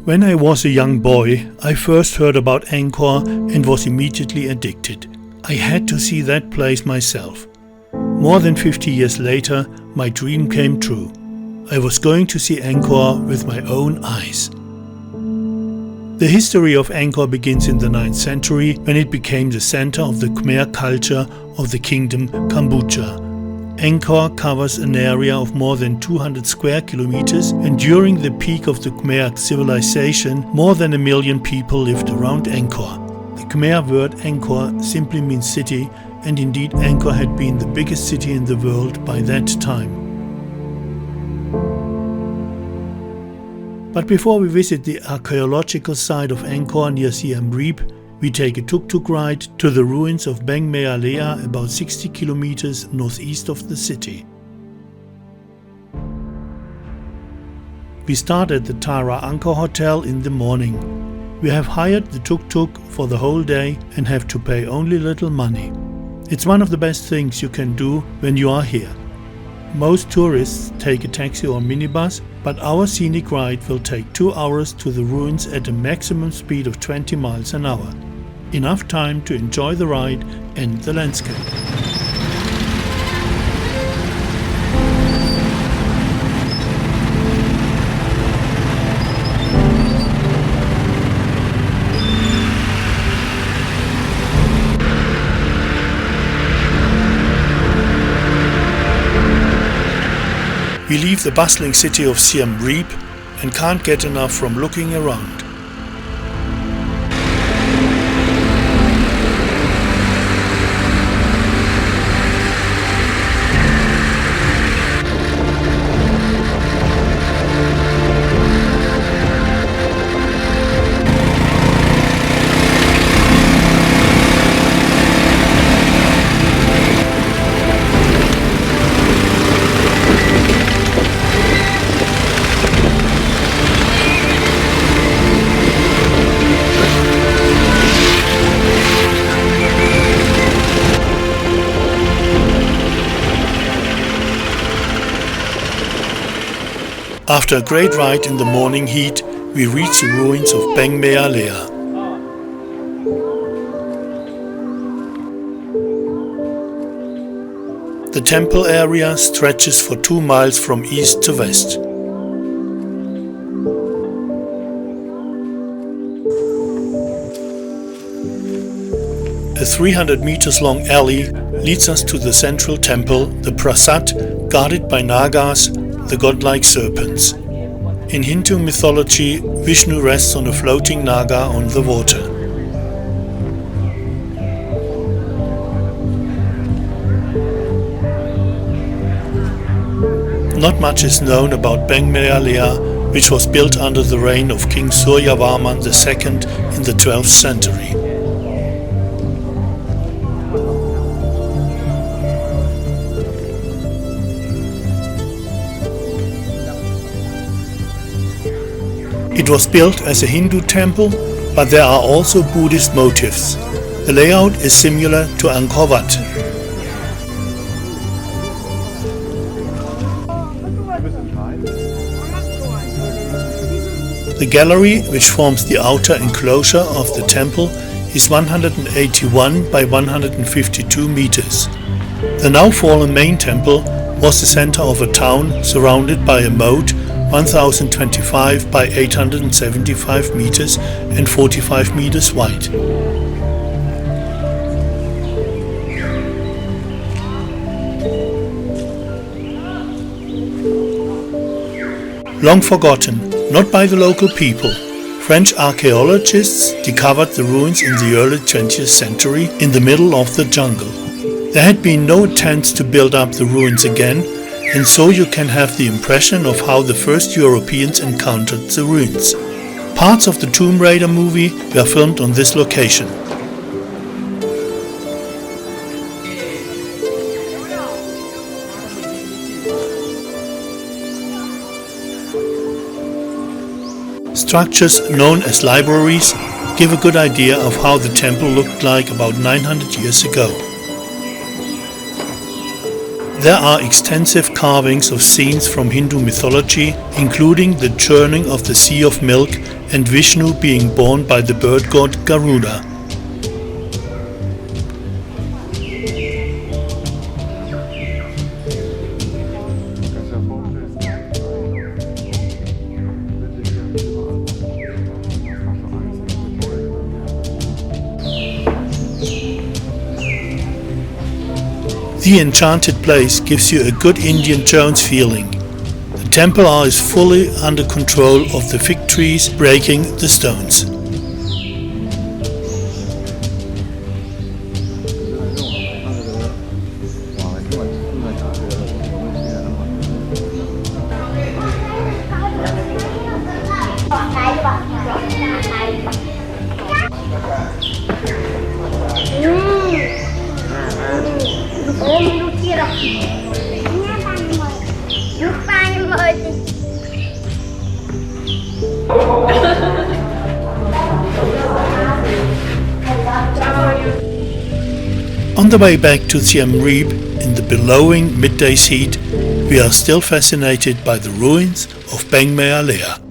When I was a young boy, I first heard about Angkor and was immediately addicted. I had to see that place myself. More than 50 years later, my dream came true. I was going to see Angkor with my own eyes. The history of Angkor begins in the 9th century when it became the center of the Khmer culture of the kingdom Cambodia. Angkor covers an area of more than 200 square kilometers, and during the peak of the Khmer civilization, more than 1 million people lived around Angkor. The Khmer word Angkor simply means city, and indeed Angkor had been the biggest city in the world by that time. But before we visit the archaeological site of Angkor near Siem Reap, we take a tuk-tuk ride to the ruins of Beng Mealea, about 60 kilometers northeast of the city. We start at the Tara Angkor Hotel in the morning. We have hired the tuk-tuk for the whole day and have to pay only little money. It's one of the best things you can do when you are here. Most tourists take a taxi or minibus, but our scenic ride will take 2 hours to the ruins at a maximum speed of 20 miles an hour. Enough time to enjoy the ride and the landscape. We leave the bustling city of Siem Reap and can't get enough from looking around. After a great ride in the morning heat, we reach the ruins of Beng Mealea. The temple area stretches for 2 miles from east to west. A 300 meters long alley leads us to the central temple, the Prasat, guarded by Nagas, the godlike serpents. In Hindu mythology, Vishnu rests on a floating Naga on the water. Not much is known about Beng Mealea, which was built under the reign of King Suryavarman II in the 12th century. It was built as a Hindu temple, but there are also Buddhist motifs. The layout is similar to Angkor Wat. The gallery, which forms the outer enclosure of the temple, is 181 by 152 meters. The now fallen main temple was the center of a town surrounded by a moat 1025 by 875 meters and 45 meters wide. Long forgotten, not by the local people, French archaeologists discovered the ruins in the early 20th century in the middle of the jungle. There had been no attempts to build up the ruins again, and so you can have the impression of how the first Europeans encountered the ruins. Parts of the Tomb Raider movie were filmed on this location. Structures known as libraries give a good idea of how the temple looked like about 900 years ago. There are extensive carvings of scenes from Hindu mythology, including the churning of the Sea of Milk and Vishnu being borne by the bird god Garuda. The enchanted place gives you a good Indiana Jones feeling. The temple is fully under control of the fig trees breaking the stones. On the way back to Siem Reap, in the billowing midday heat, we are still fascinated by the ruins of Beng Mealea.